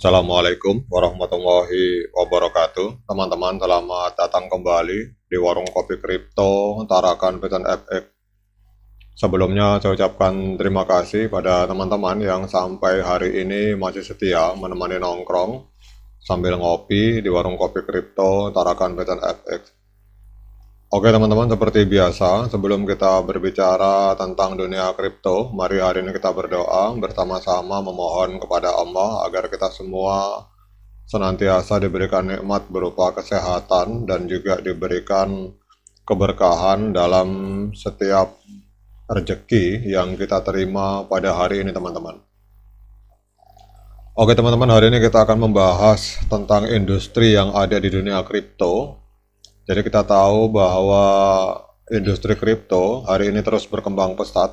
Assalamualaikum warahmatullahi wabarakatuh. Teman-teman, selamat datang kembali di Warung Kopi Kripto Tarakan Pesan FX. Sebelumnya saya ucapkan terima kasih pada teman-teman yang sampai hari ini masih setia menemani nongkrong sambil ngopi di Warung Kopi Kripto Tarakan Pesan FX. Oke teman-teman, seperti biasa, sebelum kita berbicara tentang dunia kripto, mari hari ini kita berdoa bersama-sama memohon kepada Allah agar kita semua senantiasa diberikan nikmat berupa kesehatan dan juga diberikan keberkahan dalam setiap rezeki yang kita terima pada hari ini teman-teman. Oke teman-teman, hari ini kita akan membahas tentang industri yang ada di dunia kripto. Jadi kita tahu bahwa industri kripto hari ini terus berkembang pesat,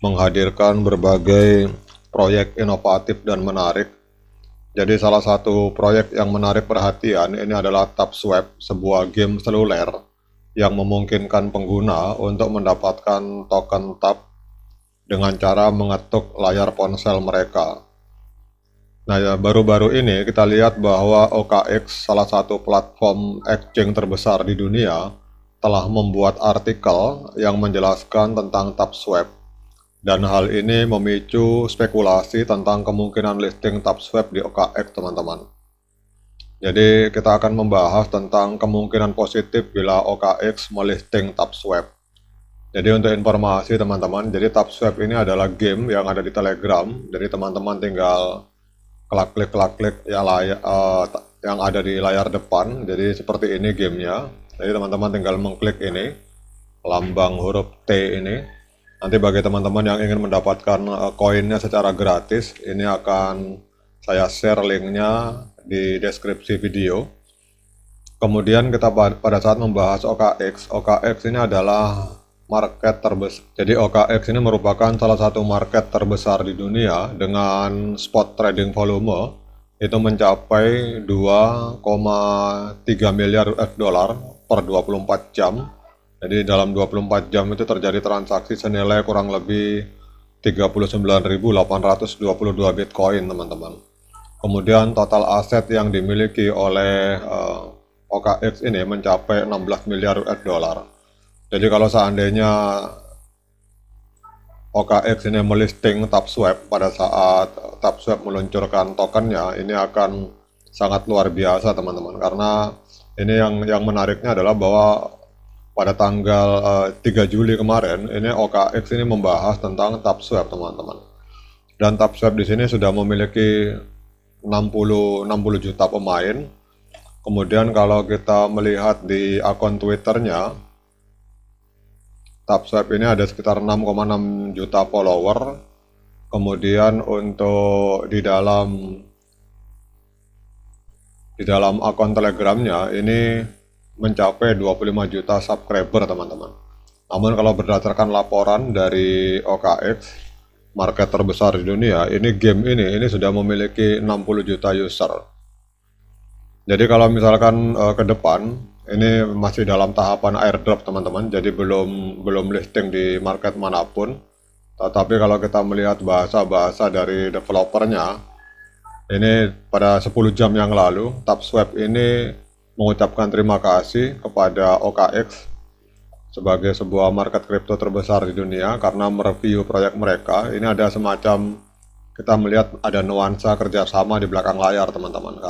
menghadirkan berbagai proyek inovatif dan menarik. Jadi salah satu proyek yang menarik perhatian ini adalah TapSwap, sebuah game seluler yang memungkinkan pengguna untuk mendapatkan token TAP dengan cara mengetuk layar ponsel mereka. Nah ya, baru-baru ini kita lihat bahwa OKX, salah satu platform exchange terbesar di dunia, telah membuat artikel yang menjelaskan tentang TapSwap. Dan hal ini memicu spekulasi tentang kemungkinan listing TapSwap di OKX, teman-teman. Jadi kita akan membahas tentang kemungkinan positif bila OKX melisting TapSwap. Jadi untuk informasi teman-teman, jadi TapSwap ini adalah game yang ada di Telegram. Jadi teman-teman tinggal klik-klik yang ada di layar depan. Jadi seperti ini gamenya. Jadi teman-teman tinggal mengklik ini, lambang huruf T ini. Nanti bagi teman-teman yang ingin mendapatkan koinnya secara gratis, ini akan saya share linknya di deskripsi video. Kemudian kita pada saat membahas OKX ini adalah market terbesar. Jadi OKX ini merupakan salah satu market terbesar di dunia dengan spot trading volume itu mencapai 2,3 miliar US dollar per 24 jam. Jadi dalam 24 jam itu terjadi transaksi senilai kurang lebih 39.822 Bitcoin, teman-teman. Kemudian total aset yang dimiliki oleh OKX ini mencapai 16 miliar US dollar. Jadi kalau seandainya OKX ini melisting TapSwap pada saat TapSwap meluncurkan tokennya, ini akan sangat luar biasa teman-teman. Karena ini yang menariknya adalah bahwa pada tanggal 3 Juli kemarin, ini OKX ini membahas tentang TapSwap teman-teman. Dan TapSwap di sini sudah memiliki 60 juta pemain. Kemudian kalau kita melihat di akun Twitternya, TapSwap ini ada sekitar 6,6 juta follower. Kemudian untuk di dalam akun Telegramnya ini mencapai 25 juta subscriber, teman-teman. Namun kalau berdasarkan laporan dari OKX, market terbesar di dunia, ini game ini sudah memiliki 60 juta user. Jadi kalau misalkan ke depan ini masih dalam tahapan airdrop teman-teman, jadi belum listing di market manapun. Tetapi kalau kita melihat bahasa dari developernya, ini pada 10 jam yang lalu, TapSwap ini mengucapkan terima kasih kepada OKX sebagai sebuah market kripto terbesar di dunia karena mereview proyek mereka. Ini ada semacam, kita melihat ada nuansa kerjasama di belakang layar teman-teman.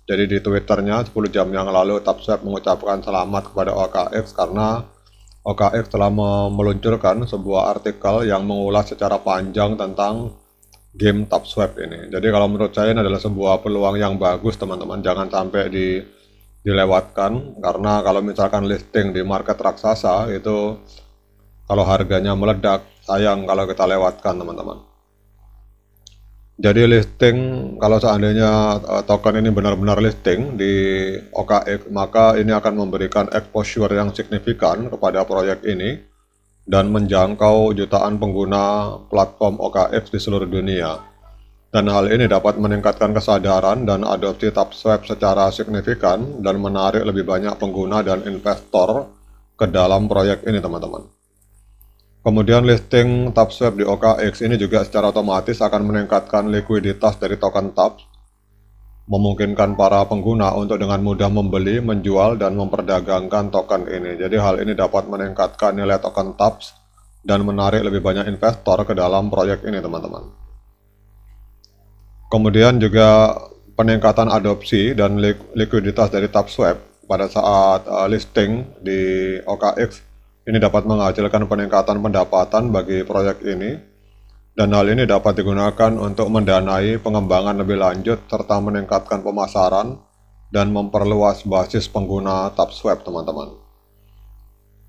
Jadi di Twitternya 10 jam yang lalu TapSwap mengucapkan selamat kepada OKX karena OKX telah meluncurkan sebuah artikel yang mengulas secara panjang tentang game TapSwap ini. Jadi kalau menurut saya ini adalah sebuah peluang yang bagus teman-teman, jangan sampai dilewatkan karena kalau misalkan listing di market raksasa itu kalau harganya meledak, sayang kalau kita lewatkan teman-teman. Jadi listing, kalau seandainya token ini benar-benar listing di OKX, maka ini akan memberikan exposure yang signifikan kepada proyek ini dan menjangkau jutaan pengguna platform OKX di seluruh dunia. Dan hal ini dapat meningkatkan kesadaran dan adopsi TapSwap secara signifikan dan menarik lebih banyak pengguna dan investor ke dalam proyek ini, teman-teman. Kemudian listing TapSwap di OKX ini juga secara otomatis akan meningkatkan likuiditas dari token TAP memungkinkan para pengguna untuk dengan mudah membeli, menjual, dan memperdagangkan token ini. Jadi hal ini dapat meningkatkan nilai token TAPS dan menarik lebih banyak investor ke dalam proyek ini, teman-teman. Kemudian juga peningkatan adopsi dan likuiditas dari TAPSwap pada saat listing di OKX ini dapat menghasilkan peningkatan pendapatan bagi proyek ini, dan hal ini dapat digunakan untuk mendanai pengembangan lebih lanjut serta meningkatkan pemasaran dan memperluas basis pengguna TAPSwap, teman-teman.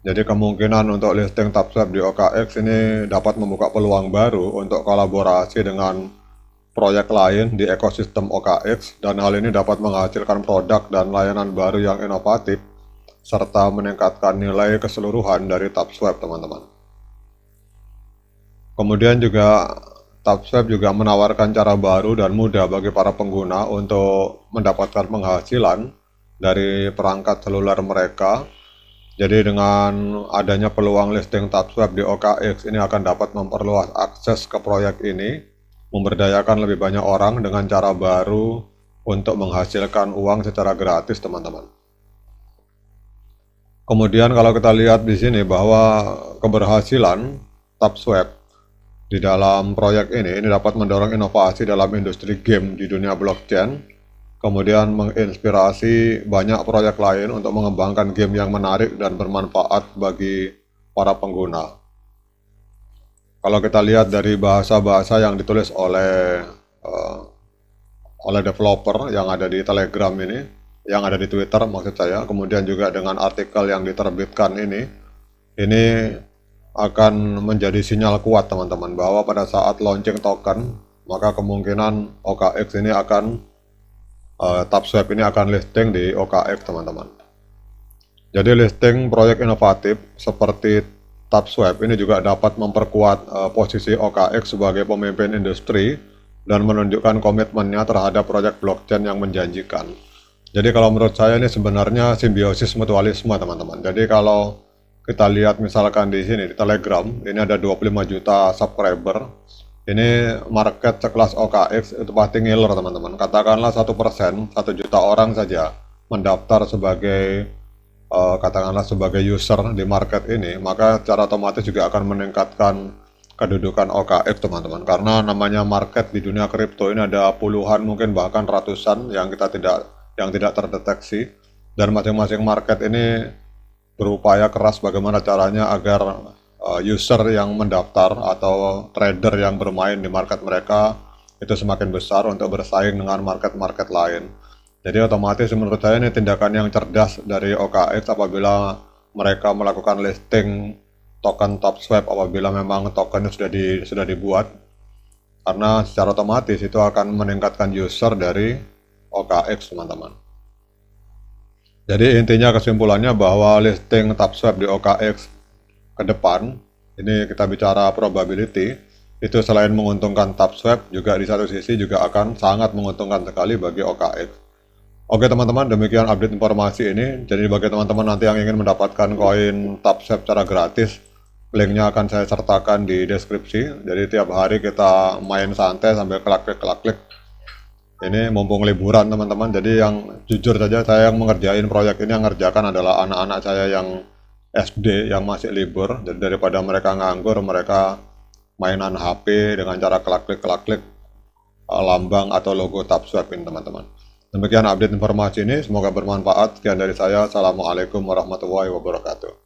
Jadi kemungkinan untuk listing TAPSwap di OKX ini dapat membuka peluang baru untuk kolaborasi dengan proyek lain di ekosistem OKX, dan hal ini dapat menghasilkan produk dan layanan baru yang inovatif serta meningkatkan nilai keseluruhan dari TAPSwap, teman-teman. Kemudian juga TAPSwap juga menawarkan cara baru dan mudah bagi para pengguna untuk mendapatkan penghasilan dari perangkat seluler mereka. Jadi dengan adanya peluang listing TAPSwap di OKX ini akan dapat memperluas akses ke proyek ini, memberdayakan lebih banyak orang dengan cara baru untuk menghasilkan uang secara gratis, teman-teman. Kemudian kalau kita lihat di sini bahwa keberhasilan TAPSwap di dalam proyek ini dapat mendorong inovasi dalam industri game di dunia blockchain, kemudian menginspirasi banyak proyek lain untuk mengembangkan game yang menarik dan bermanfaat bagi para pengguna. Kalau kita lihat dari bahasa-bahasa yang ditulis oleh developer yang ada di Telegram ini, yang ada di Twitter maksud saya, kemudian juga dengan artikel yang diterbitkan ini akan menjadi sinyal kuat, teman-teman, bahwa pada saat launching token, maka kemungkinan OKX ini akan TAPSwap ini akan listing di OKX, teman-teman. Jadi listing proyek inovatif seperti TAPSwap ini juga dapat memperkuat posisi OKX sebagai pemimpin industri dan menunjukkan komitmennya terhadap proyek blockchain yang menjanjikan. Jadi kalau menurut saya ini sebenarnya simbiosis mutualisme, teman-teman. Jadi kalau kita lihat misalkan di sini di Telegram, ini ada 25 juta subscriber. Ini market sekelas OKX itu pasti ngiler, teman-teman. Katakanlah 1%, 1 juta orang saja mendaftar sebagai katakanlah sebagai user di market ini, maka secara otomatis juga akan meningkatkan kedudukan OKX, teman-teman. Karena namanya market di dunia kripto ini ada puluhan, mungkin bahkan ratusan yang tidak terdeteksi, dan masing-masing market ini berupaya keras bagaimana caranya agar user yang mendaftar atau trader yang bermain di market mereka itu semakin besar untuk bersaing dengan market-market lain. Jadi otomatis menurut saya ini tindakan yang cerdas dari OKX apabila mereka melakukan listing token TAPSwap apabila memang tokennya sudah dibuat, karena secara otomatis itu akan meningkatkan user dari OKX, teman-teman. Jadi intinya kesimpulannya bahwa listing TAPSwap di OKX ke depan, ini kita bicara probability, itu selain menguntungkan TAPSwap, juga di satu sisi juga akan sangat menguntungkan sekali bagi OKX. Oke, teman-teman, demikian update informasi ini. Jadi bagi teman-teman nanti yang ingin mendapatkan koin TAPSwap secara gratis, linknya akan saya sertakan di deskripsi. Jadi tiap hari kita main santai sambil klik-klik. Ini mumpung liburan, teman-teman. Jadi yang jujur saja, saya yang mengerjain proyek ini, yang ngerjakan adalah anak-anak saya yang SD yang masih libur. Jadi daripada mereka nganggur, mereka mainan HP dengan cara klik-klik lambang atau logo TAPSwap ini, teman-teman. Demikian update informasi ini, semoga bermanfaat. Sekian dari saya. Assalamualaikum warahmatullahi wabarakatuh.